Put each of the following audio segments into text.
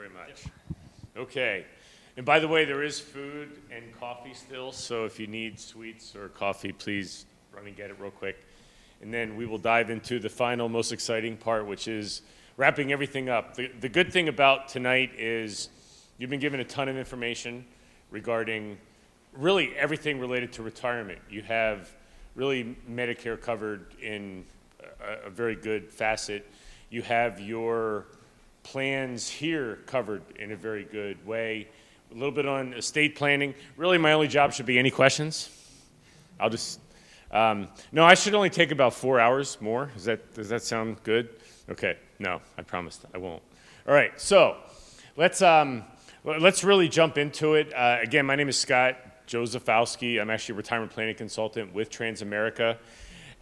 very much. Okay. And by the way, there is food and coffee still, so if you need sweets or coffee, please run and get it real quick. And then we will dive into the final, most exciting part, which is wrapping everything up. The good thing about tonight is you've been given a ton of information regarding really everything related to retirement. You have really Medicare covered in a very good facet. You have your plans here covered in a very good way. A little bit on estate planning. Really, my only job should be any questions. I'll just, no, I should only take about 4 hours more. Does that sound good? Okay, no, I promised I won't. All right, so let's really jump into it. Again, my name is Scott Jozefowski. I'm actually a retirement planning consultant with Transamerica.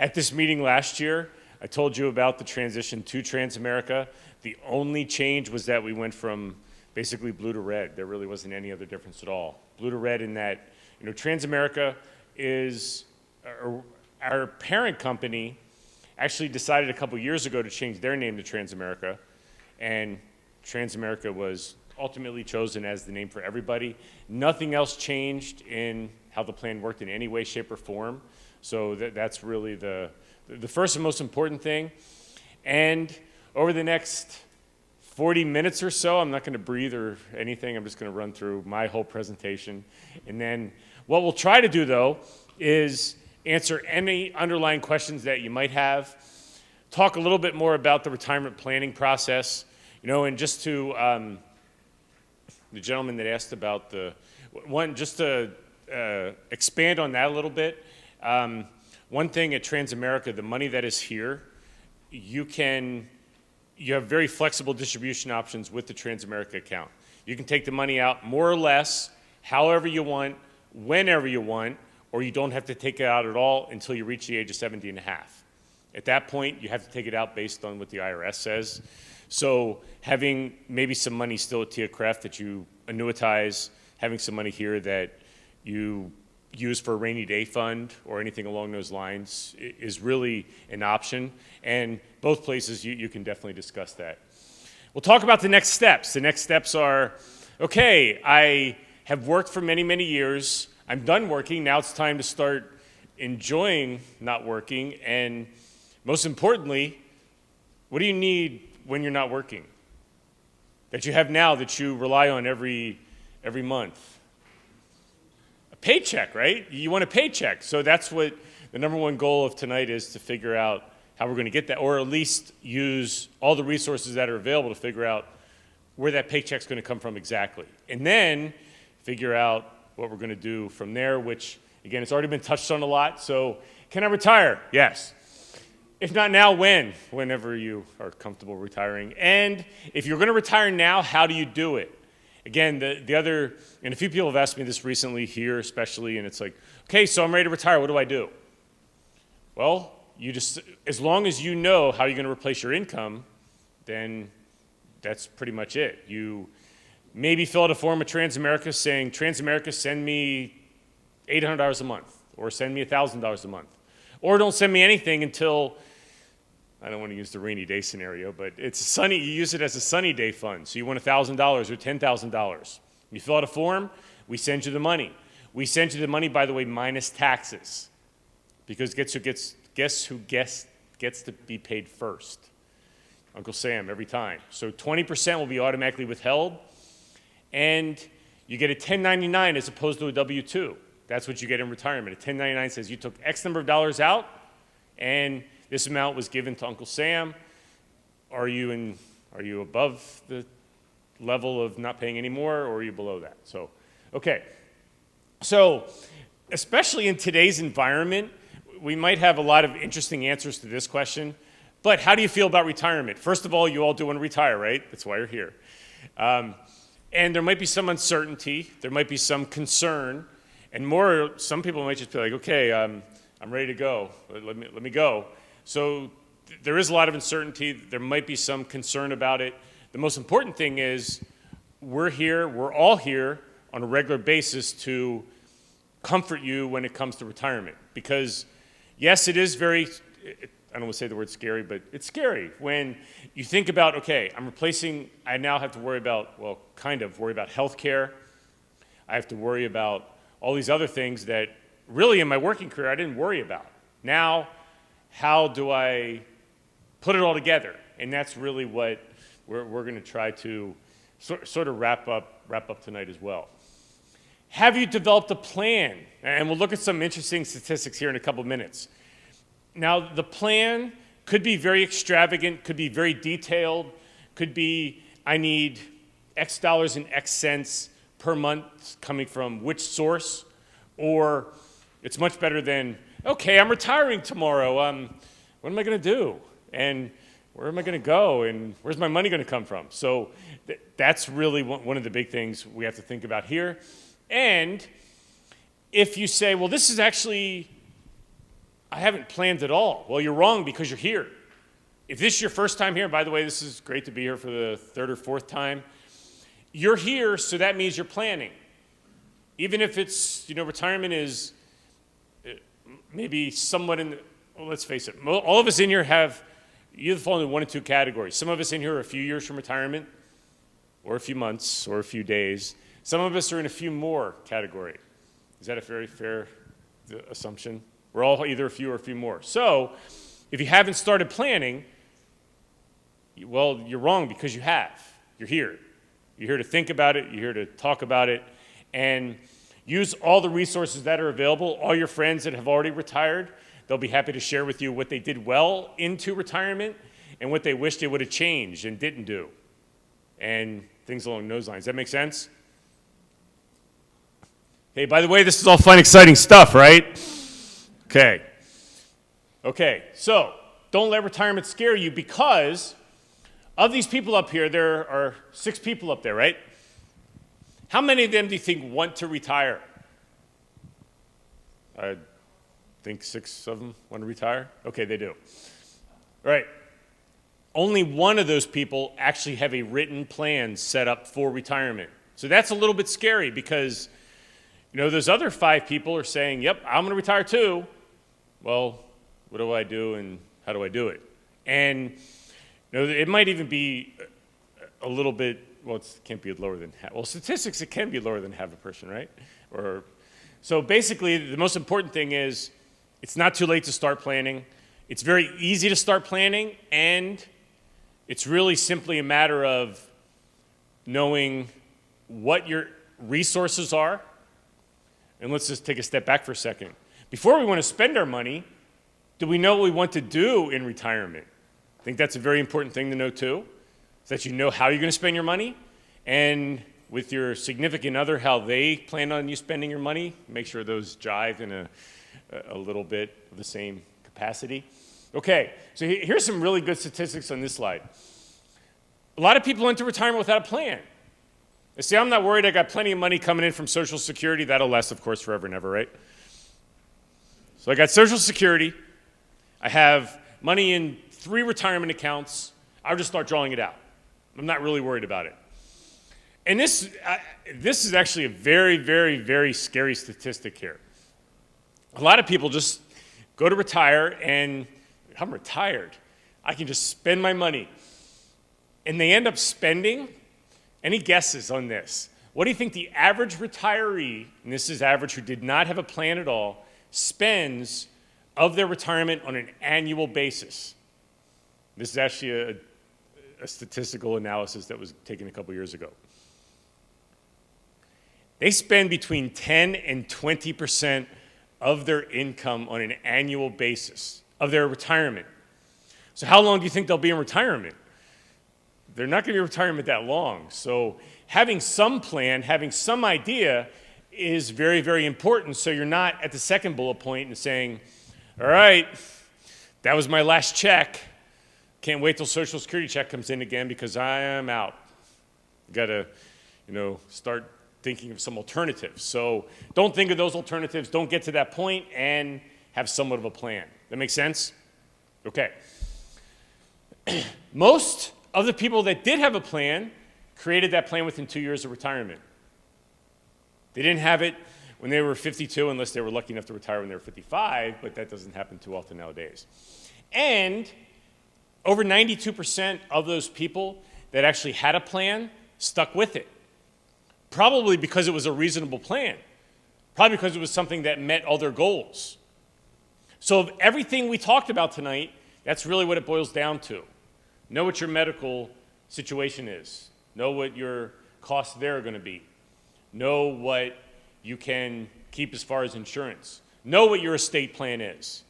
At this meeting last year, I told you about the transition to Transamerica. The only change was that we went from basically blue to red. There really wasn't any other difference at all. Blue to red in that, Transamerica is, our parent company actually decided a couple years ago to change their name to Transamerica, and Transamerica was ultimately chosen as the name for everybody. Nothing else changed in how the plan worked in any way, shape, or form. So that's really the first and most important thing. And over the next 40 minutes or so, I'm not going to breathe or anything. I'm just going to run through my whole presentation. And then what we'll try to do, though, is answer any underlying questions that you might have, talk a little bit more about the retirement planning process, and just to the gentleman that asked about just to expand on that a little bit. One thing at Transamerica, the money that is here, you have very flexible distribution options with the Transamerica account. You can take the money out more or less, however you want, whenever you want, or you don't have to take it out at all until you reach the age of 70 and a half. At that point, you have to take it out based on what the IRS says. So having maybe some money still at TIAA-CREF that you annuitize, having some money here that you use for a rainy day fund or anything along those lines is really an option. And both places, you can definitely discuss that. We'll talk about the next steps. The next steps are, okay, I have worked for many, many years. I'm done working. Now it's time to start enjoying not working. And most importantly, what do you need when you're not working that you have now that you rely on every month? A paycheck, right? You want a paycheck. So that's what the number one goal of tonight is, to figure out how we're going to get that, or at least use all the resources that are available to figure out where that paycheck's going to come from exactly. And then figure out what we're going to do from there, which, again, it's already been touched on a lot. So can I retire? Yes. If not now, when? Whenever you are comfortable retiring. And if you're going to retire now, how do you do it? Again, the other, and a few people have asked me this recently here especially, and it's like, okay, so I'm ready to retire. What do I do? Well, you just, as long as you know how you're going to replace your income, then that's pretty much it. You maybe fill out a form with Transamerica saying, Transamerica, send me $800 a month, or send me $1,000 a month. Or don't send me anything until, I don't want to use the rainy day scenario, but it's sunny. You use it as a sunny day fund. So you want $1,000 or $10,000. You fill out a form, we send you the money. We send you the money, by the way, minus taxes, because guess who gets to be paid first? Uncle Sam, every time. So 20% will be automatically withheld, and you get a 1099 as opposed to a W-2. That's what you get in retirement. A 1099 says you took X number of dollars out, and this amount was given to Uncle Sam. Are you above the level of not paying any more, or are you below that? So, okay. So, especially in today's environment, we might have a lot of interesting answers to this question, but how do you feel about retirement? First of all, you all do want to retire, right? That's why you're here. And there might be some uncertainty, there might be some concern, and some people might just be like, okay, I'm ready to go, let me go. So there is a lot of uncertainty, there might be some concern about it. The most important thing is we're all here on a regular basis to comfort you when it comes to retirement, because yes, it is very, I don't want to say the word scary, but it's scary when you think about, okay, I now have to worry about, well, kind of worry about healthcare. I have to worry about all these other things that really in my working career I didn't worry about. Now, how do I put it all together? And that's really what we're going to try to sort of wrap up tonight as well. Have you developed a plan? And we'll look at some interesting statistics here in a couple minutes. Now, the plan could be very extravagant, could be very detailed, could be I need X dollars and X cents per month coming from which source, or it's much better than, okay, I'm retiring tomorrow. What am I going to do? And where am I going to go? And where's my money going to come from? So that's really one of the big things we have to think about here. And if you say, well, this is actually, I haven't planned at all. Well, you're wrong because you're here. If this is your first time here, and by the way, this is great to be here for the third or fourth time, you're here, so that means you're planning. Even if it's, retirement is maybe somewhat well, let's face it, all of us in here have, you fall into one of two categories. Some of us in here are a few years from retirement, or a few months, or a few days. Some of us are in a few more category. Is that a very fair assumption? We're all either a few or a few more. So, if you haven't started planning, well, you're wrong because you have. You're here. You're here to think about it. You're here to talk about it. And use all the resources that are available. All your friends that have already retired, they'll be happy to share with you what they did well into retirement and what they wish they would have changed and didn't do. And things along those lines. Does that make sense? Hey, by the way, this is all fun, exciting stuff, right? Okay, so don't let retirement scare you because of these people up here, there are 6 people up there, right? How many of them do you think want to retire? I think 6 of them want to retire. Okay, they do. All right. Only one of those people actually have a written plan set up for retirement. So that's a little bit scary because those other 5 people are saying, yep, I'm going to retire too. Well, what do I do and how do I do it? And it might even be a little bit, well, it can't be lower than half. Well, statistics, it can be lower than half a person, right? So basically, the most important thing is it's not too late to start planning. It's very easy to start planning, and it's really simply a matter of knowing what your resources are. And let's just take a step back for a second. Before we want to spend our money, do we know what we want to do in retirement? I think that's a very important thing to know too, is that you know how you're going to spend your money, and with your significant other, how they plan on you spending your money. Make sure those jive in a little bit of the same capacity. Okay, so here's some really good statistics on this slide. A lot of people enter retirement without a plan. They say, I'm not worried, I got plenty of money coming in from Social Security. That'll last, of course, forever and ever, right? So I got Social Security. I have money in 3 retirement accounts. I'll just start drawing it out. I'm not really worried about it. And this is actually a very, very, very scary statistic here. A lot of people just go to retire and I'm retired. I can just spend my money. And they end up spending, any guesses on this? What do you think the average retiree, and this is average who did not have a plan at all, spends of their retirement on an annual basis? This is actually a statistical analysis that was taken a couple years ago. They spend between 10 and 20% of their income on an annual basis of their retirement. So how long do you think they'll be in retirement? They're not going to be in retirement that long. So having some plan, having some idea is very, very important. So you're not at the second bullet point and saying, all right, that was my last check. Can't wait till Social Security check comes in again because I am out. Got to, start thinking of some alternatives. So don't think of those alternatives. Don't get to that point and have somewhat of a plan. That make sense? Okay. Most of the people that did have a plan created that plan within 2 years of retirement. They didn't have it when they were 52 unless they were lucky enough to retire when they were 55, but that doesn't happen too often nowadays. And over 92% of those people that actually had a plan stuck with it. Probably because it was a reasonable plan. Probably because it was something that met all their goals. So of everything we talked about tonight, that's really what it boils down to. Know what your medical situation is. Know what your costs there are going to be. Know what you can keep as far as insurance. Know what your estate plan is.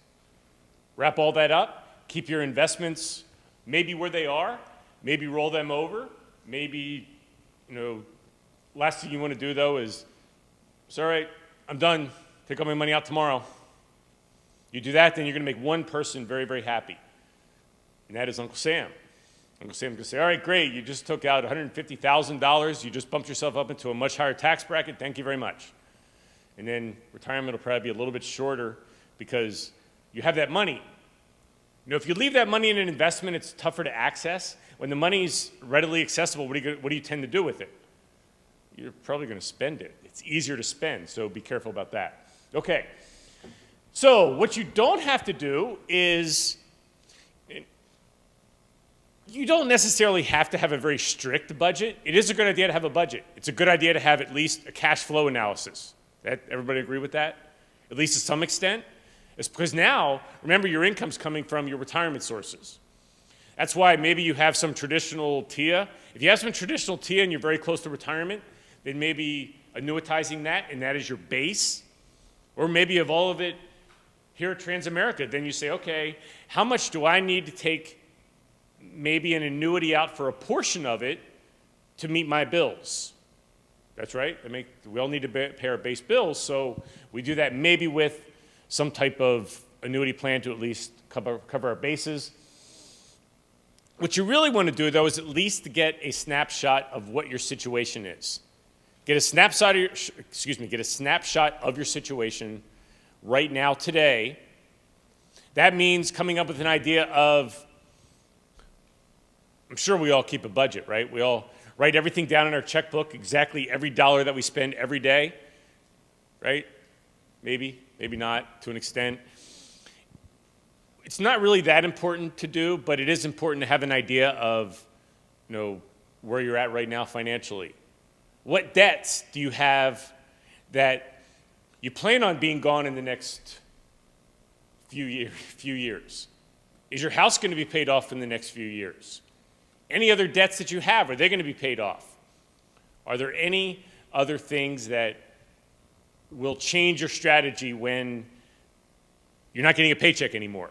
Wrap all that up. Keep your investments maybe where they are. Maybe roll them over. Maybe, last thing you want to do, though, is, it's all right, I'm done. Take all my money out tomorrow. You do that, then you're going to make one person very, very happy. And that is Uncle Sam. Uncle Sam's going to say, all right, great, you just took out $150,000. You just bumped yourself up into a much higher tax bracket. Thank you very much. And then retirement will probably be a little bit shorter because you have that money. If you leave that money in an investment, it's tougher to access. When the money's readily accessible, what do you tend to do with it? You're probably going to spend it. It's easier to spend, so be careful about that. Okay, so what you don't have to do is, you don't necessarily have to have a very strict budget. It is a good idea to have a budget. It's a good idea to have at least a cash flow analysis. Everybody agree with that? At least to some extent? It's because now, remember, your income's coming from your retirement sources. That's why maybe you have some traditional TIA. If you have some traditional TIA and you're very close to retirement, then maybe annuitizing that, and that is your base. Or maybe you have all of it here at Transamerica. Then you say, okay, how much do I need to take maybe an annuity out for a portion of it to meet my bills? That's right. We all need to pay our base bills, so we do that maybe with some type of annuity plan to at least cover our bases. What you really want to do, though, is at least to get a snapshot of what your situation is. Get a snapshot of your situation right now, today. That means coming up with an idea of, I'm sure we all keep a budget, right? We all write everything down in our checkbook, exactly every dollar that we spend every day, right? Maybe not, to an extent. It's not really that important to do, but it is important to have an idea of, where you're at right now financially. What debts do you have that you plan on being gone in the next few years? Is your house going to be paid off in the next few years? Any other debts that you have, are they going to be paid off? Are there any other things that will change your strategy when you're not getting a paycheck anymore?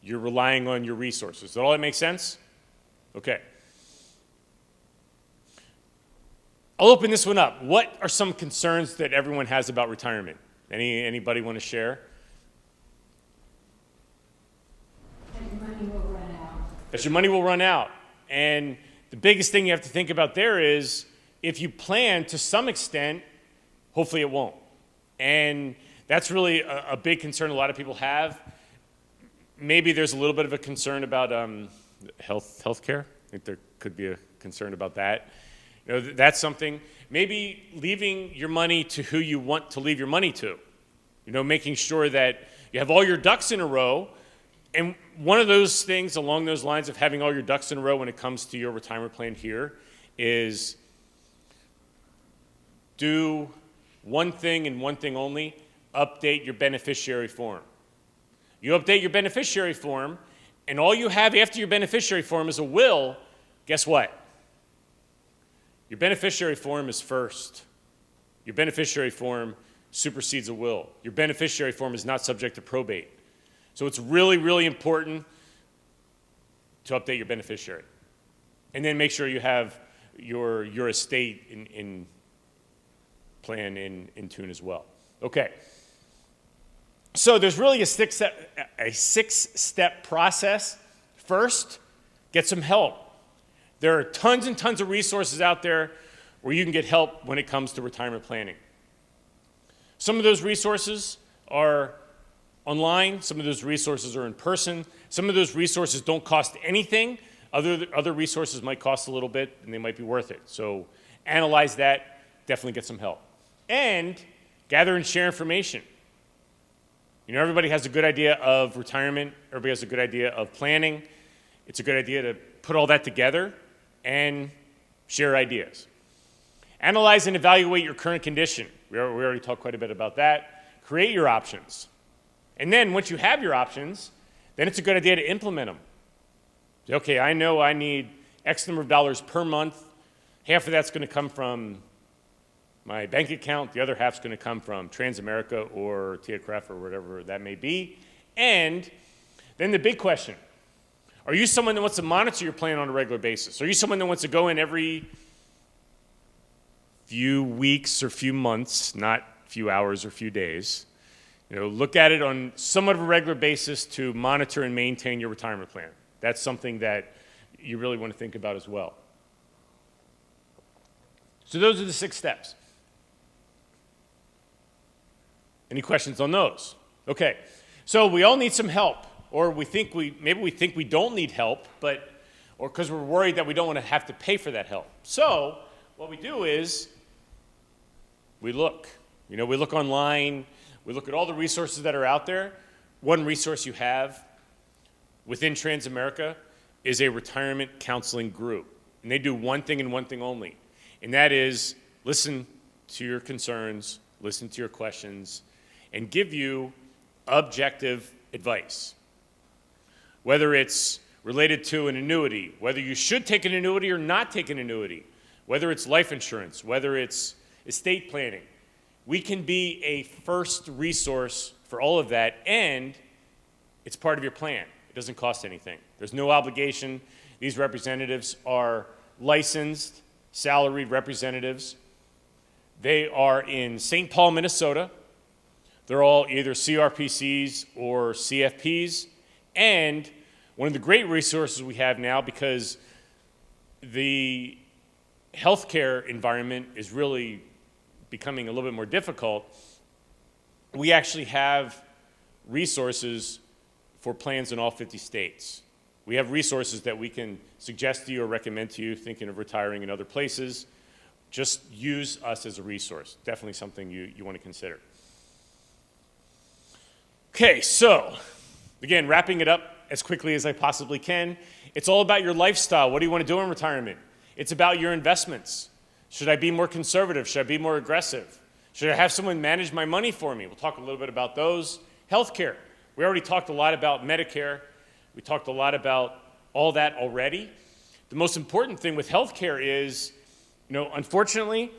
You're relying on your resources. Does all that make sense? Okay. I'll open this one up. What are some concerns that everyone has about retirement? Anybody want to share? That your money will run out. That your money will run out. And the biggest thing you have to think about there is, if you plan to some extent, hopefully it won't. And that's really a big concern a lot of people have. Maybe there's a little bit of a concern about health care. I think there could be a concern about that. That's something. Maybe leaving your money to who you want to leave your money to. Making sure that you have all your ducks in a row. And one of those things along those lines of having all your ducks in a row when it comes to your retirement plan here is do one thing and one thing only: update your beneficiary form. You update your beneficiary form, and all you have after your beneficiary form is a will. Guess what? Your beneficiary form is first. Your beneficiary form supersedes a will. Your beneficiary form is not subject to probate. So it's really, really important to update your beneficiary. And then make sure you have your estate in plan in tune as well. Okay. So there's really a six-step process. First, get some help. There are tons and tons of resources out there where you can get help when it comes to retirement planning. Some of those resources are online. Some of those resources are in person. Some of those resources don't cost anything. Other resources might cost a little bit, and they might be worth it. So analyze that. Definitely get some help. And gather and share information. Everybody has a good idea of retirement. Everybody has a good idea of planning. It's a good idea to put all that together and share ideas. Analyze and evaluate your current condition. We already talked quite a bit about that. Create your options. And then once you have your options, then it's a good idea to implement them. Say, okay, I know I need X number of dollars per month. Half of that's going to come from my bank account. The other half's going to come from Transamerica or TIAA or whatever that may be. And then the big question, are you someone that wants to monitor your plan on a regular basis? Are you someone that wants to go in every few weeks or few months, not few hours or few days? Look at it on somewhat of a regular basis to monitor and maintain your retirement plan. That's something that you really want to think about as well. So those are the 6 steps. Any questions on those? Okay, so we all need some help, or maybe we think we don't need help, or because we're worried that we don't want to have to pay for that help. So what we do is we look. We look online. We look at all the resources that are out there. One resource you have within Transamerica is a retirement counseling group, and they do one thing and one thing only, and that is listen to your concerns, listen to your questions, and give you objective advice. Whether it's related to an annuity, whether you should take an annuity or not take an annuity, whether it's life insurance, whether it's estate planning, we can be a first resource for all of that, and it's part of your plan. It doesn't cost anything. There's no obligation. These representatives are licensed, salaried representatives. They are in St. Paul, Minnesota. They're all either CRPCs or CFPs. And one of the great resources we have now, because the healthcare environment is really becoming a little bit more difficult, we actually have resources for plans in all 50 states. We have resources that we can suggest to you or recommend to you thinking of retiring in other places. Just use us as a resource. Definitely something you want to consider. Okay, so again, wrapping it up as quickly as I possibly can. It's all about your lifestyle. What do you want to do in retirement? It's about your investments. Should I be more conservative? Should I be more aggressive? Should I have someone manage my money for me? We'll talk a little bit about those. Healthcare. We already talked a lot about Medicare. We talked a lot about all that already. The most important thing with healthcare is, unfortunately,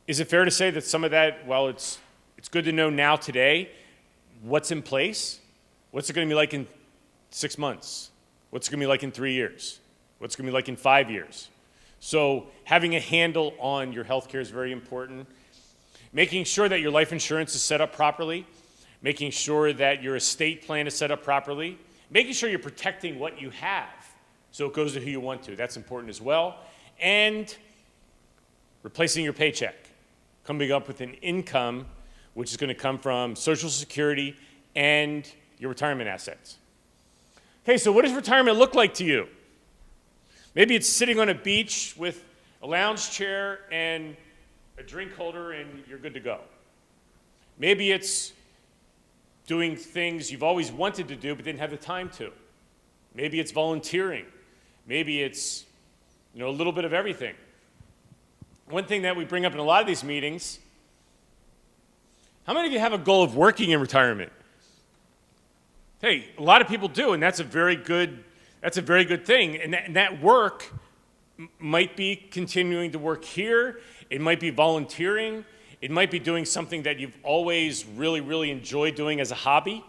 is it fair to say that some of that, while it's good to know now today, what's in place? What's it going to be like in 6 months? What's it going to be like in 3 years? What's it going to be like in 5 years? So having a handle on your health care is very important. Making sure that your life insurance is set up properly. Making sure that your estate plan is set up properly. Making sure you're protecting what you have so it goes to who you want to. That's important as well. And replacing your paycheck. Coming up with an income which is going to come from Social Security and your retirement assets. Okay, so what does retirement look like to you? Maybe it's sitting on a beach with a lounge chair and a drink holder and you're good to go. Maybe it's doing things you've always wanted to do but didn't have the time to. Maybe it's volunteering. Maybe it's a little bit of everything. One thing that we bring up in a lot of these meetings, how many of you have a goal of working in retirement? Hey, a lot of people do, and that's a very good thing. And that work might be continuing to work here. It might be volunteering. It might be doing something that you've always really, really enjoyed doing as a hobby.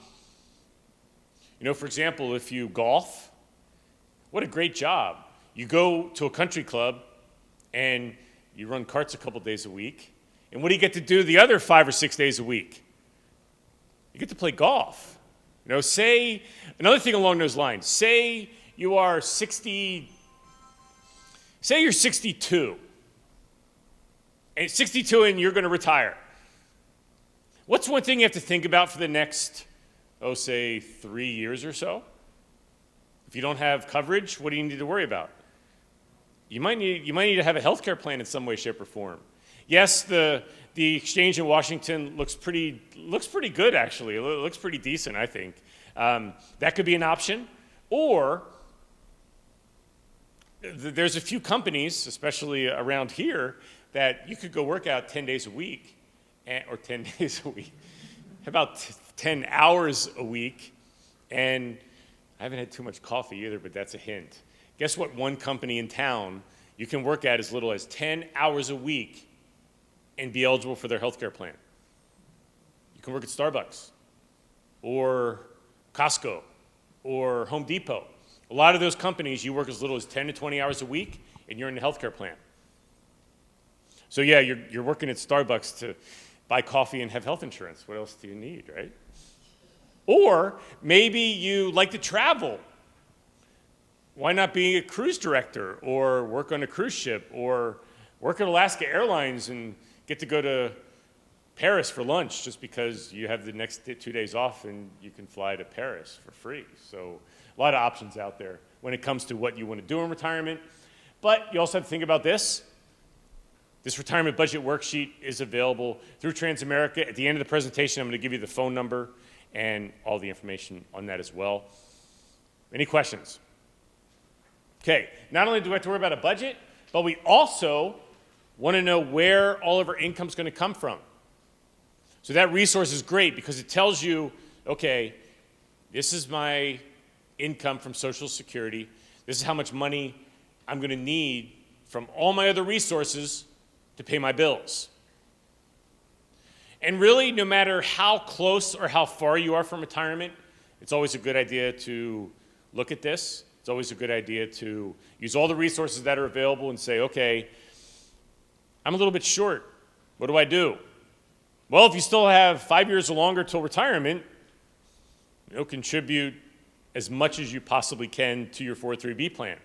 For example, if you golf, what a great job. You go to a country club and you run carts a couple days a week. And what do you get to do the other 5 or 6 days a week? You get to play golf. Say, another thing along those lines, say you're 62. And 62 and you're going to retire. What's one thing you have to think about for the next, say 3 years or so? If you don't have coverage, what do you need to worry about? You might need to have a health care plan in some way, shape, or form. Yes, the the exchange in Washington looks pretty good, actually. It looks pretty decent, I think. That could be an option. Or there's a few companies, especially around here, that you could go work out 10 days a week, or 10 days a week, about 10 hours a week. And I haven't had too much coffee either, but that's a hint. Guess what one company in town you can work at as little as 10 hours a week and be eligible for their healthcare plan? You can work at Starbucks or Costco or Home Depot. A lot of those companies, you work as little as 10 to 20 hours a week, and you're in the healthcare plan. So yeah, you're working at Starbucks to buy coffee and have health insurance. What else do you need, right? Or maybe you like to travel. Why not be a cruise director or work on a cruise ship or work at Alaska Airlines and get to go to Paris for lunch just because you have the next 2 days off and you can fly to Paris for free. So a lot of options out there when it comes to what you want to do in retirement. But you also have to think about this. This retirement budget worksheet is available through Transamerica. At the end of the presentation, I'm going to give you the phone number and all the information on that as well. Any questions? Okay, not only do we have to worry about a budget, but we also want to know where all of our income is going to come from. So that resource is great because it tells you, okay, this is my income from Social Security. This is how much money I'm going to need from all my other resources to pay my bills. And really, no matter how close or how far you are from retirement, it's always a good idea to look at this. It's always a good idea to use all the resources that are available and say, okay, I'm a little bit short. What do I do? Well, if you still have 5 years or longer till retirement, contribute as much as you possibly can to your 403B plan.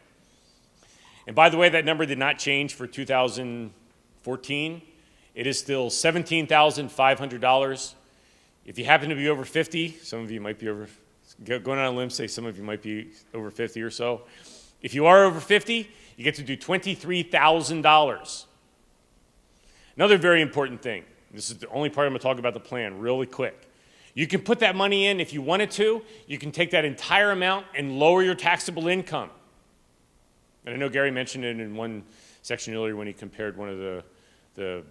And by the way, that number did not change for 2014. It is still $17,500. If you happen to be over 50, some of you might be over, going on a limb, say some of you might be over 50 or so. If you are over 50, you get to do $23,000. Another very important thing, this is the only part I'm going to talk about the plan really quick. You can put that money in if you wanted to. You can take that entire amount and lower your taxable income. And I know Gary mentioned it in one section earlier when he compared one of the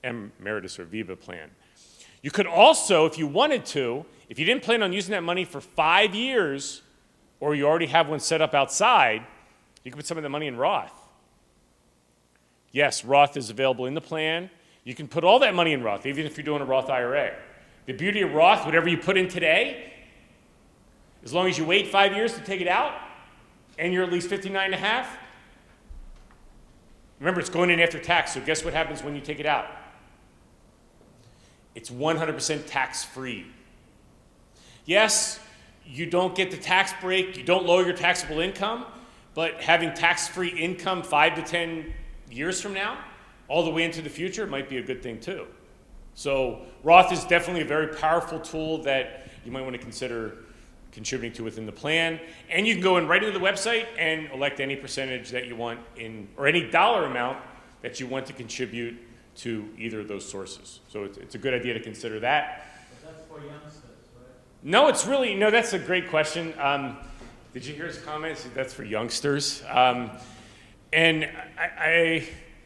Emeritus or Viva plan. You could also, if you wanted to, if you didn't plan on using that money for 5 years, or you already have one set up outside, you can put some of the money in Roth. Yes, Roth is available in the plan. You can put all that money in Roth, even if you're doing a Roth IRA. The beauty of Roth, whatever you put in today, as long as you wait 5 years to take it out, and you're at least 59 and a half, remember, it's going in after tax, so guess what happens when you take it out? It's 100% tax-free. Yes, you don't get the tax break, you don't lower your taxable income, but having tax-free income 5 to 10 years from now, all the way into the future, might be a good thing too. So Roth is definitely a very powerful tool that you might want to consider contributing to within the plan. And you can go in right into the website and elect any percentage that you want in, or any dollar amount that you want to contribute to either of those sources. So it's a good idea to consider that. But that's for youngsters, right? No, it's really, no, that's a great question. Did you hear his comments? That's for youngsters. And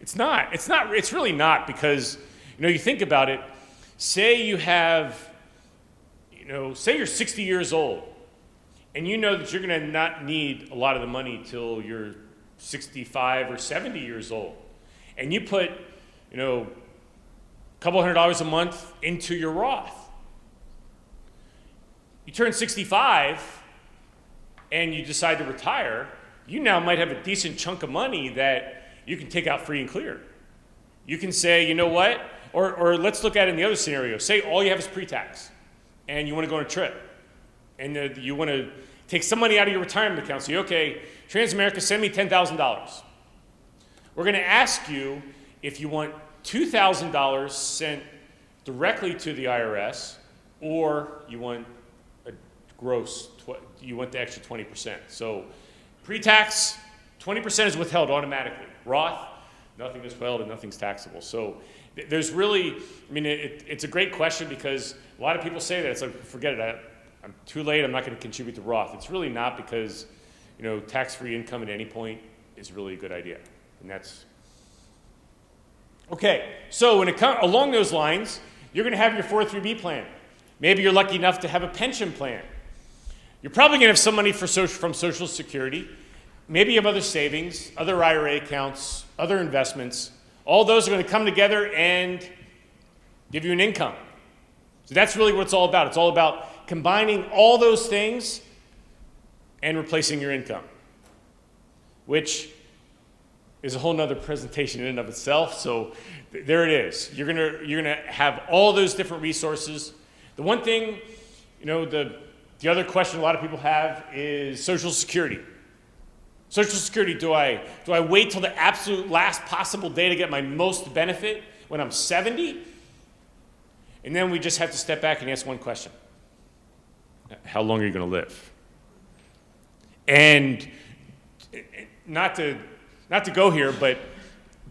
it's really not, because, you think about it, say you have, say you're 60 years old, and you know that you're going to not need a lot of the money till you're 65 or 70 years old, and you put, a couple $100 a month into your Roth. You turn 65 and you decide to retire, you now might have a decent chunk of money that you can take out free and clear. You can say, you know what, or let's look at it in the other scenario. Say all you have is pre-tax and you want to go on a trip and you want to take some money out of your retirement account. Say, okay, Transamerica, send me $10,000. We're going to ask you if you want $2,000 sent directly to the IRS, or you want a gross, you want the extra 20%. So pre-tax, 20% is withheld automatically. Roth, nothing is withheld and nothing's taxable. So There's really, I mean, it's a great question because a lot of people say that. It's like, forget it, I'm too late, I'm not going to contribute to Roth. It's really not, because, you know, tax-free income at any point is really a good idea. And that's, okay, so when it comes along those lines, you're going to have your 403B plan. Maybe you're lucky enough to have a pension plan. You're probably going to have some money from Social Security. Maybe you have other savings, other IRA accounts, other investments. All those are going to come together and give you an income. So that's really what it's all about. It's all about combining all those things and replacing your income, which is a whole nother presentation in and of itself. So there it is. You're gonna have all those different resources. The one thing, you know, the other question a lot of people have is Social Security. Social Security, do I wait till the absolute last possible day to get my most benefit when I'm 70? And then we just have to step back and ask one question. How long are you going to live? And not to go here, but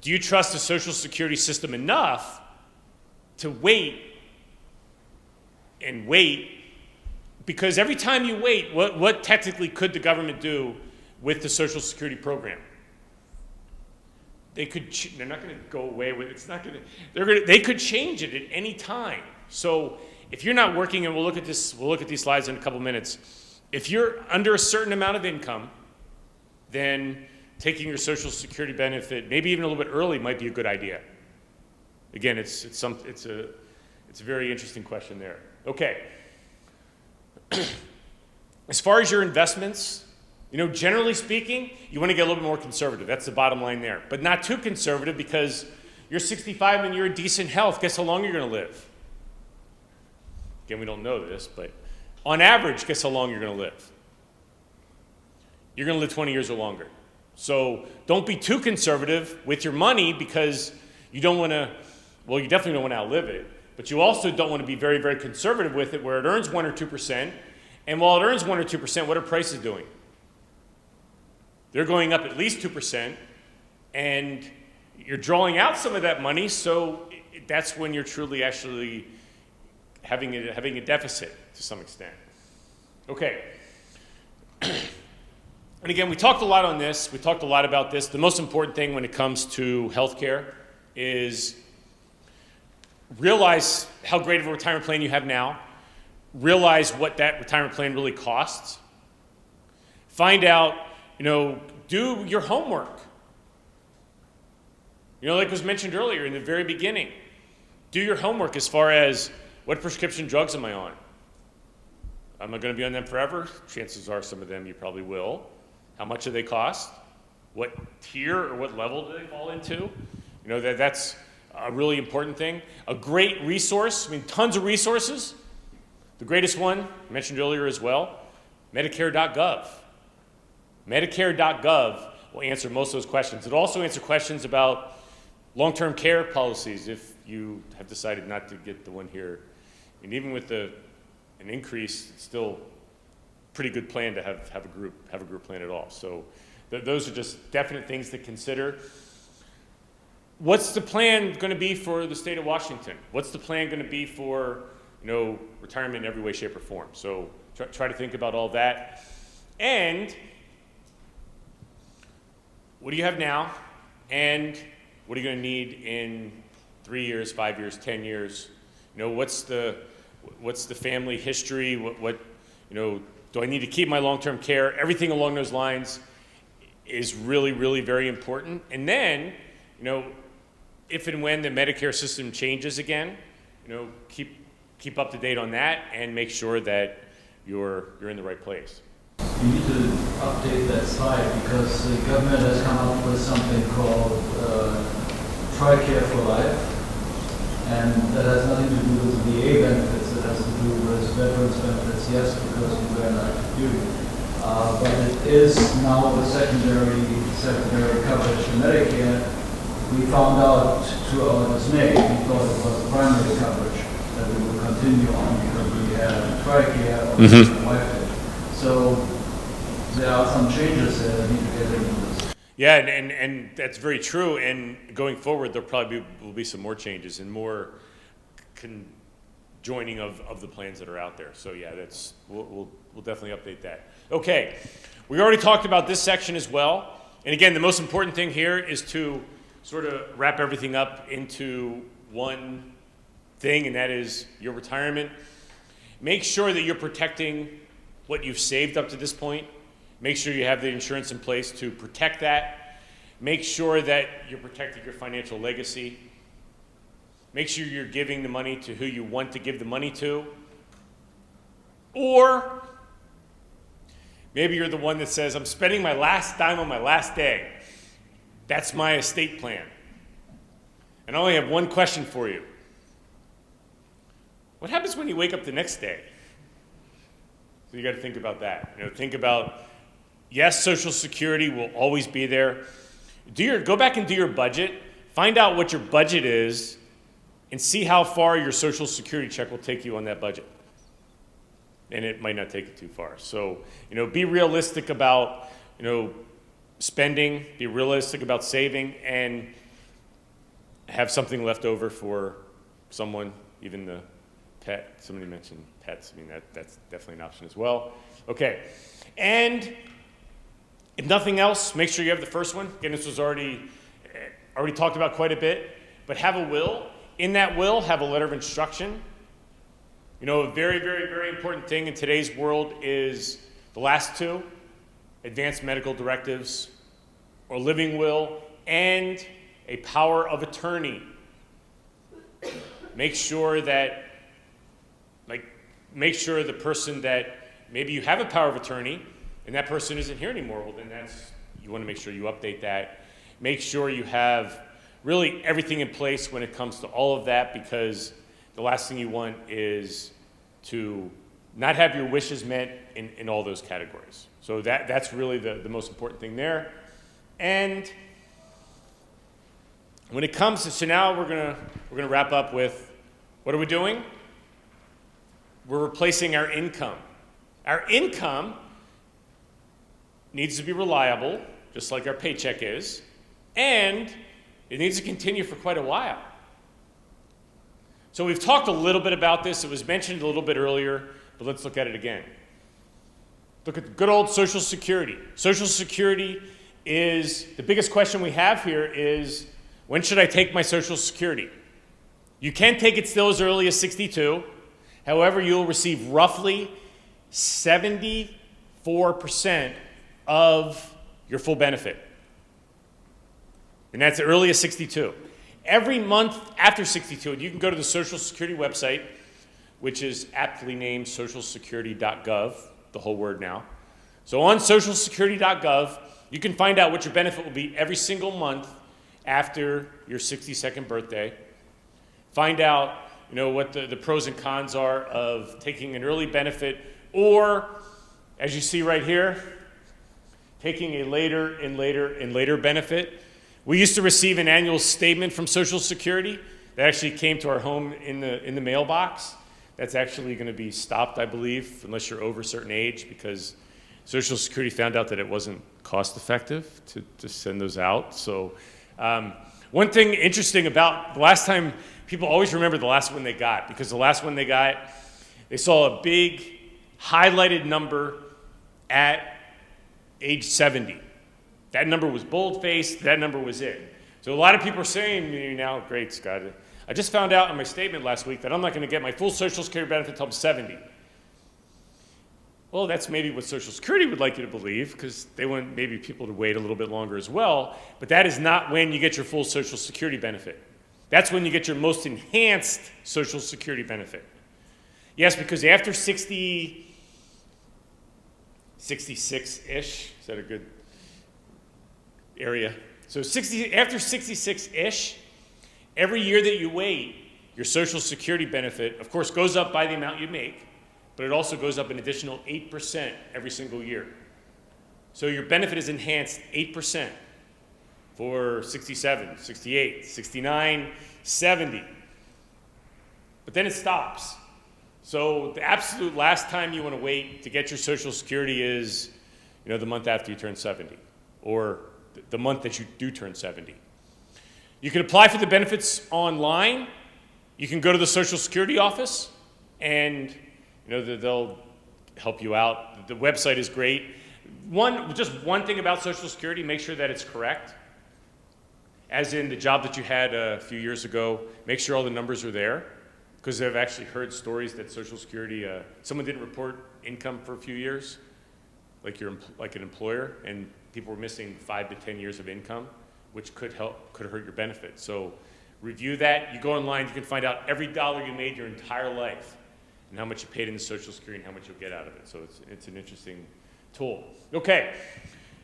do you trust the Social Security system enough to wait and wait? Because every time you wait, what technically could the government do with the Social Security program? They're not going to go away with it. It's not going to. They could change it at any time. So if you're not working, and we'll look at these slides in a couple minutes. If you're under a certain amount of income, then taking your Social Security benefit, maybe even a little bit early, might be a good idea. Again, it's a very interesting question there. Okay. As far as your investments, you know, generally speaking, you want to get a little bit more conservative. That's the bottom line there. But not too conservative, because you're 65 and you're in decent health. Guess how long you're going to live? Again, we don't know this, but on average, guess how long you're going to live? You're going to live 20 years or longer. So don't be too conservative with your money, because you don't want to, well, you definitely don't want to outlive it, but you also don't want to be very, very conservative with it where it earns 1 or 2%. And while it earns 1 or 2%, what are prices doing? They're going up at least 2%, and you're drawing out some of that money, so that's when you're truly actually having a deficit to some extent. Okay. And again, we talked a lot on this. We talked a lot about this. The most important thing when it comes to healthcare is realize how great of a retirement plan you have now. Realize what that retirement plan really costs. Find out, you know, do your homework. You know, like was mentioned earlier in the very beginning. Do your homework as far as what prescription drugs am I on? Am I going to be on them forever? Chances are some of them you probably will. How much do they cost? What tier or what level do they fall into? You know, that's a really important thing. A great resource, I mean, tons of resources. The greatest one, I mentioned earlier as well, Medicare.gov. Medicare.gov will answer most of those questions. It'll also answer questions about long-term care policies if you have decided not to get the one here. And even with an increase, it's still a pretty good plan to have a group plan at all. So those are just definite things to consider. What's the plan going to be for the state of Washington? What's the plan going to be for, you know, retirement in every way, shape, or form? So try to think about all that. And what do you have now? And what are you going to need in 3 years, 5 years, 10 years? You know, what's the family history? What you know, do I need to keep my long-term care? Everything along those lines is really, really very important. And then, you know, if and when the Medicare system changes again, you know, keep up to date on that and make sure that you're in the right place. You need to update that slide because the government has come up with something called TRICARE for Life, and that has nothing to do with VA benefits. It has to do with veterans benefits, yes, because we were in active duty. But it is now the secondary coverage to Medicare. We found out to our dismay, we thought it was primary coverage that we would continue on because we had TRICARE or life. So there are some changes there that need to get into this. Yeah, and that's very true. And going forward, there probably will be some more changes and more joining of the plans that are out there. So yeah, we'll definitely update that. Okay, we already talked about this section as well. And again, the most important thing here is to sort of wrap everything up into one thing, and that is your retirement. Make sure that you're protecting what you've saved up to this point. Make sure you have the insurance in place to protect that. Make sure that you're protecting your financial legacy. Make sure you're giving the money to who you want to give the money to. Or maybe you're the one that says, I'm spending my last dime on my last day. That's my estate plan. And I only have one question for you. What happens when you wake up the next day? So you got to think about that. Think about, yes, Social Security will always be there. Go back and do your budget. Find out what your budget is and see how far your Social Security check will take you on that budget. And it might not take you too far. So, be realistic about, spending, be realistic about saving, and have something left over for someone, even the pet. Somebody mentioned pets. I mean, that's definitely an option as well. Okay. And if nothing else, make sure you have the first one. Again, this was already talked about quite a bit, but have a will. In that will, have a letter of instruction. A very, very, very important thing in today's world is the last two, advanced medical directives, or living will, and a power of attorney. Make sure the person that maybe you have a power of attorney and that person isn't here anymore, well, then you want to make sure you update that. Make sure you have really everything in place when it comes to all of that, because the last thing you want is to not have your wishes met in all those categories. So that's really the most important thing there. And when it comes to, so now we're gonna wrap up with, what are we doing? We're replacing our income. Our income needs to be reliable, just like our paycheck is, and it needs to continue for quite a while. So we've talked a little bit about this. It was mentioned a little bit earlier, but let's look at it again. Look at the good old Social Security. Social Security is, the biggest question we have here is, when should I take my Social Security? You can take it still as early as 62. However, you'll receive roughly 74% of your full benefit. And that's as early as 62. Every month after 62, and you can go to the Social Security website, which is aptly named socialsecurity.gov, the whole word now. So on socialsecurity.gov, you can find out what your benefit will be every single month after your 62nd birthday. Find out, what the pros and cons are of taking an early benefit, or, as you see right here, taking a later and later and later benefit. We used to receive an annual statement from Social Security that actually came to our home in the mailbox. That's actually going to be stopped, I believe, unless you're over a certain age, because Social Security found out that it wasn't cost effective to send those out. So one thing interesting about the last time, people always remember the last one they got, because the last one they got, they saw a big highlighted number at age 70. That number was bold-faced. That number was it. So a lot of people are saying to me now, great, Scott, I just found out in my statement last week that I'm not going to get my full Social Security benefit until I'm 70. Well, that's maybe what Social Security would like you to believe, because they want maybe people to wait a little bit longer as well. But that is not when you get your full Social Security benefit. That's when you get your most enhanced Social Security benefit. Yes, because after 66-ish, is that a good area? So after 66-ish, every year that you wait, your Social Security benefit, of course, goes up by the amount you make, but it also goes up an additional 8% every single year. So your benefit is enhanced 8% for 67, 68, 69, 70. But then it stops. So the absolute last time you want to wait to get your Social Security is, the month after you turn 70, or the month that you do turn 70. You can apply for the benefits online. You can go to the Social Security office, and they'll help you out. The website is great. Just one thing about Social Security, make sure that it's correct. As in the job that you had a few years ago, make sure all the numbers are there, because I've actually heard stories that Social Security, someone didn't report income for a few years, like an employer, and people were missing 5 to 10 years of income, which could hurt your benefit. So review that. You go online, you can find out every dollar you made your entire life, and how much you paid in the Social Security and how much you'll get out of it. So it's an interesting tool. Okay,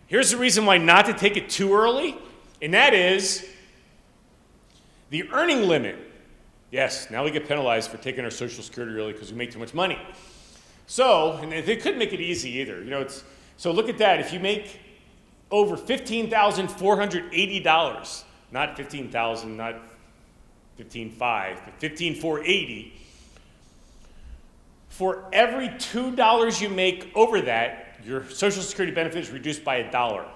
here's the reason why not to take it too early, and that is the earning limit. Yes, now we get penalized for taking our Social Security early because we make too much money. So, and they couldn't make it easy either. So look at that. If you make over $15,480, not $15,000, not $15,500, but $15,480, for every $2 you make over that, your Social Security benefit is reduced by $1.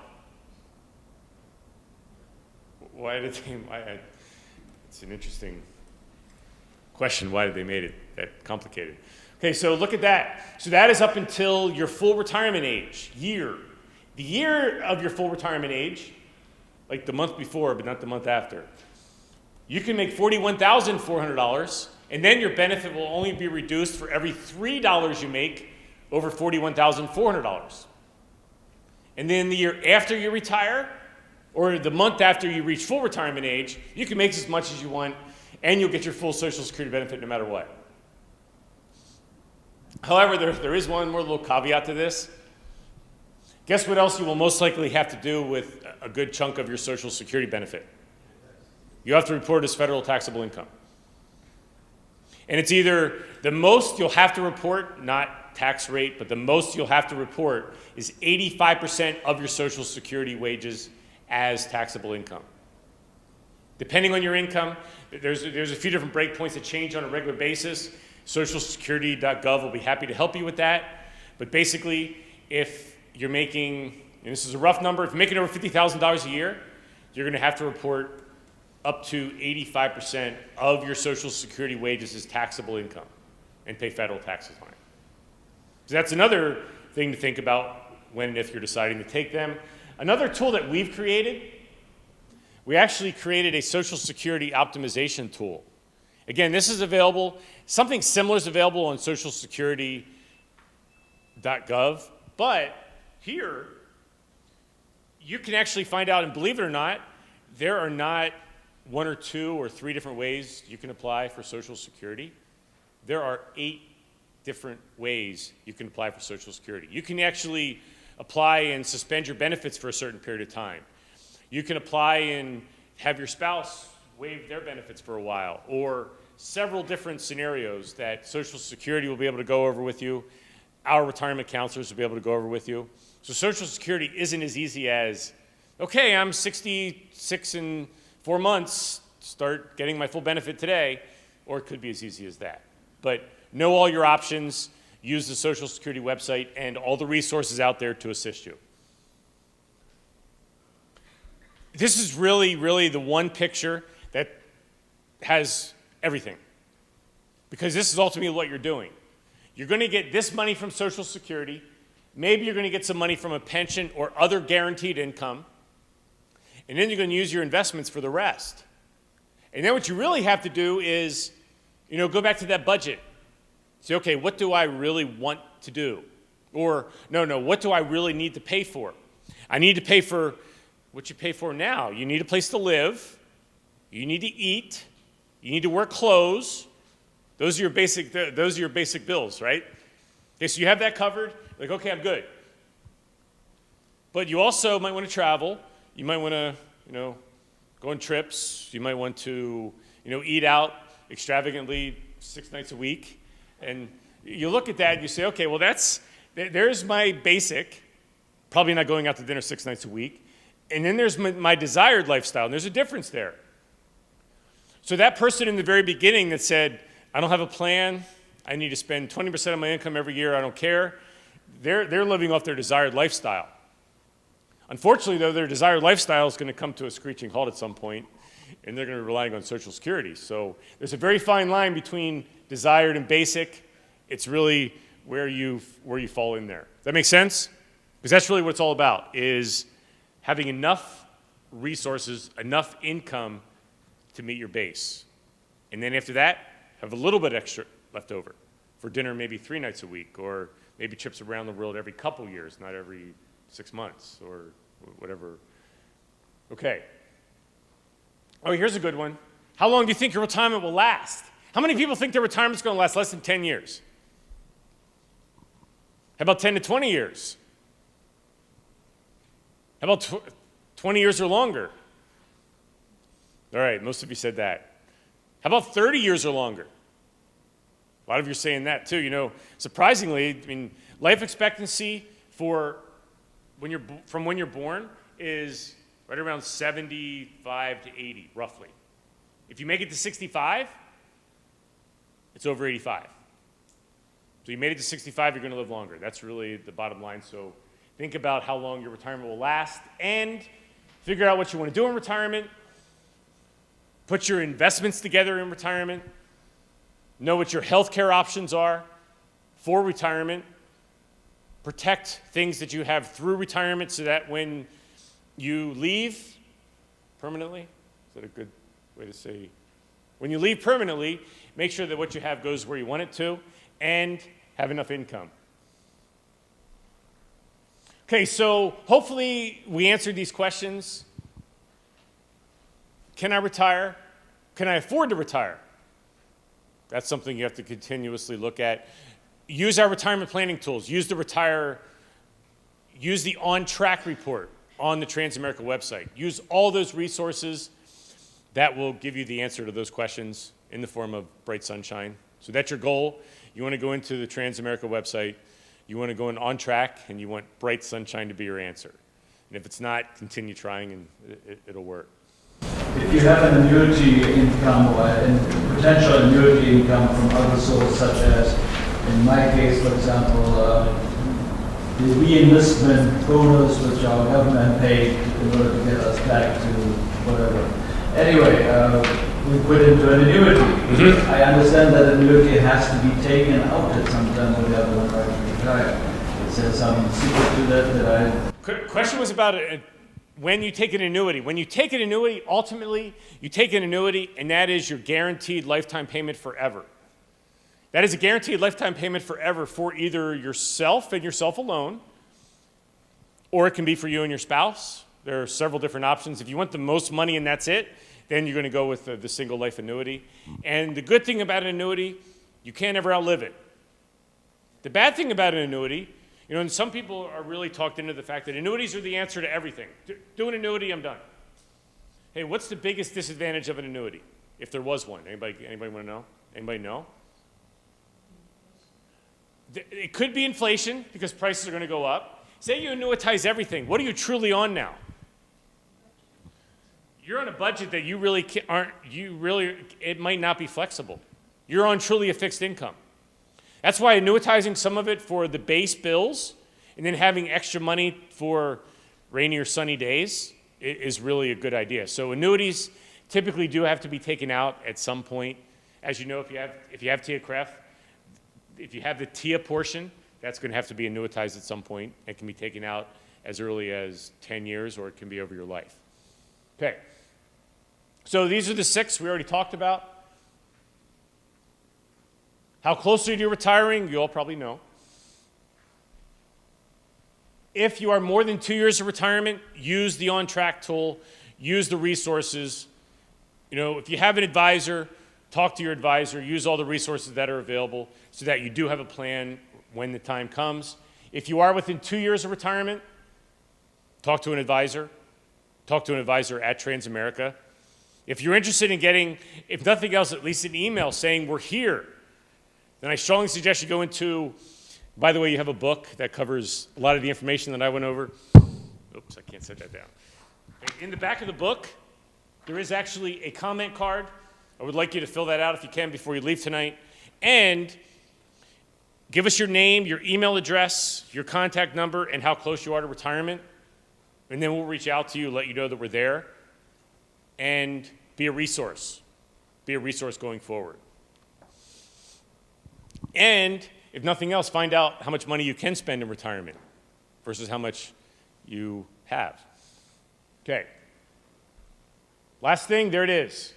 Why did they? It's an interesting question. Why did they make it that complicated? Okay, so look at that. So that is up until your full retirement age, year. The year of your full retirement age, like the month before, but not the month after, you can make $41,400, and then your benefit will only be reduced for every $3 you make over $41,400. And then the year after you retire, or the month after you reach full retirement age, you can make as much as you want, and you'll get your full Social Security benefit no matter what. However, there is one more little caveat to this. Guess what else you will most likely have to do with a good chunk of your Social Security benefit? You have to report as federal taxable income. And it's either the most you'll have to report, not tax rate, but the most you'll have to report is 85% of your Social Security wages as taxable income. Depending on your income, there's a few different breakpoints that change on a regular basis. SocialSecurity.gov will be happy to help you with that. But basically, if you're making, and this is a rough number, if you're making over $50,000 a year, you're going to have to report up to 85% of your Social Security wages as taxable income and pay federal taxes on it. So that's another thing to think about when and if you're deciding to take them. Another tool that we've created, we actually created a Social Security optimization tool. Again, this is available, something similar is available on socialsecurity.gov, but here you can actually find out, and believe it or not, there are not 1 or 2 or 3 different ways you can apply for Social Security. There are 8 different ways you can apply for Social Security. You can actually apply and suspend your benefits for a certain period of time. You can apply and have your spouse waive their benefits for a while, or several different scenarios that Social Security will be able to go over with you. Our retirement counselors will be able to go over with you. So Social Security isn't as easy as, okay, I'm 66 in 4 months, start getting my full benefit today, or it could be as easy as that. But know all your options, use the Social Security website and all the resources out there to assist you. This is really, really the one picture that has everything, because this is ultimately what you're doing. You're going to get this money from Social Security. Maybe you're going to get some money from a pension or other guaranteed income. And then you're going to use your investments for the rest. And then what you really have to do is, go back to that budget. Say, okay, what do I really want to do? Or, no, what do I really need to pay for? I need to pay for what you pay for now. You need a place to live. You need to eat. You need to wear clothes. Those are your basic bills, right? Okay, so you have that covered. Like, okay, I'm good. But you also might want to travel. You might want to, go on trips. You might want to, eat out extravagantly 6 nights a week. And you look at that and you say, okay, well, there's my basic. Probably not going out to dinner 6 nights a week. And then there's my desired lifestyle, and there's a difference there. So that person in the very beginning that said, I don't have a plan, I need to spend 20% of my income every year, I don't care, they're living off their desired lifestyle. Unfortunately, though, their desired lifestyle is going to come to a screeching halt at some point, and they're going to be relying on Social Security. So there's a very fine line between desired and basic. It's really where you fall in there. Does that make sense? Because that's really what it's all about, is having enough resources, enough income to meet your base. And then after that, have a little bit extra left over for dinner maybe 3 nights a week, or maybe trips around the world every couple years, not every 6 months or whatever. Okay. Oh, here's a good one. How long do you think your retirement will last? How many people think their retirement's going to last less than 10 years? How about 10 to 20 years? How about 20 years or longer? All right, most of you said that. How about 30 years or longer? A lot of you are saying that too. You know, surprisingly, I mean, life expectancy from when you're born is right around 75 to 80, roughly. If you make it to 65, it's over 85. So you made it to 65, you're going to live longer. That's really the bottom line. So think about how long your retirement will last and figure out what you want to do in retirement. Put your investments together in retirement. Know what your health care options are for retirement. Protect things that you have through retirement so that when you leave permanently, is that a good way to say? When you leave permanently, make sure that what you have goes where you want it to and have enough income. Okay, so hopefully we answered these questions. Can I retire? Can I afford to retire? That's something you have to continuously look at. Use our retirement planning tools. Use the on-track report on the Transamerica website. Use all those resources that will give you the answer to those questions in the form of bright sunshine. So that's your goal. You want to go into the Transamerica website, you want to go on track, and you want bright sunshine to be your answer. And if it's not, continue trying and it'll work. If you have an annuity income or potential annuity income from other sources, such as, in my case, for example, the reenlistment bonus, which our government paid in order to get us back to whatever. Anyway, we put into an annuity. Mm-hmm. I understand that annuity has to be taken out at some time when the other one right to retire. Is there some secret to that Question was about when you take an annuity. When you take an annuity, ultimately, you take an annuity, and that is your guaranteed lifetime payment forever. That is a guaranteed lifetime payment forever for either yourself and yourself alone, or it can be for you and your spouse. There are several different options. If you want the most money and that's it, then you're going to go with the single life annuity. And the good thing about an annuity, you can't ever outlive it. The bad thing about an annuity, you know, and some people are really talked into the fact that annuities are the answer to everything. Do an annuity, I'm done. Hey, what's the biggest disadvantage of an annuity, if there was one? Anybody want to know? Anybody know? It could be inflation, because prices are going to go up. Say you annuitize everything. What are you truly on now? You're on a budget that you really it might not be flexible. You're on truly a fixed income. That's why annuitizing some of it for the base bills and then having extra money for rainy or sunny days is really a good idea. So annuities typically do have to be taken out at some point. As you know, if you have TIA-CREF, if you have the TIA portion, that's going to have to be annuitized at some point. It can be taken out as early as 10 years, or it can be over your life. Okay. So these are the 6 we already talked about. How close are you to retiring? You all probably know. If you are more than 2 years of retirement, use the on-track tool. Use the resources. You know, if you have an advisor, talk to your advisor. Use all the resources that are available so that you do have a plan when the time comes. If you are within 2 years of retirement, talk to an advisor. Talk to an advisor at Transamerica. If you're interested in getting, if nothing else, at least an email saying we're here, then I strongly suggest you go into, by the way, you have a book that covers a lot of the information that I went over. Oops, I can't set that down. In the back of the book, there is actually a comment card. I would like you to fill that out if you can before you leave tonight. And give us your name, your email address, your contact number, and how close you are to retirement. And then we'll reach out to you, let you know that we're there, and be a resource. Be a resource going forward. And if nothing else, find out how much money you can spend in retirement versus how much you have. Okay. Last thing, there it is.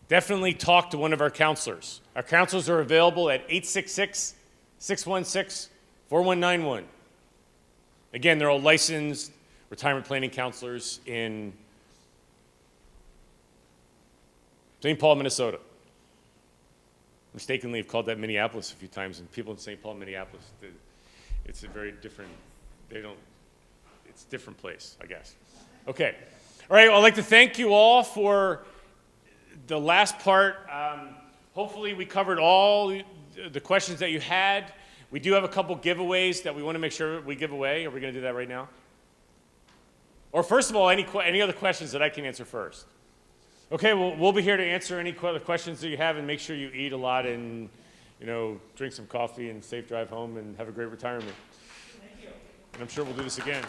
Definitely talk to one of our counselors. Our counselors are available at 866-616-4191. Again, they're all licensed retirement planning counselors in St. Paul, Minnesota. Mistakenly have called that Minneapolis a few times, and people in St. Paul, Minneapolis, it's a very different, it's a different place, I guess. Okay. All right, well, I'd like to thank you all for the last part. Hopefully we covered all the questions that you had. We do have a couple giveaways that we want to make sure we give away. Are we going to do that right now? Or first of all, any other questions that I can answer first? Okay, well, we'll be here to answer any questions that you have, and make sure you eat a lot and, drink some coffee and safe drive home and have a great retirement. Thank you. And I'm sure we'll do this again.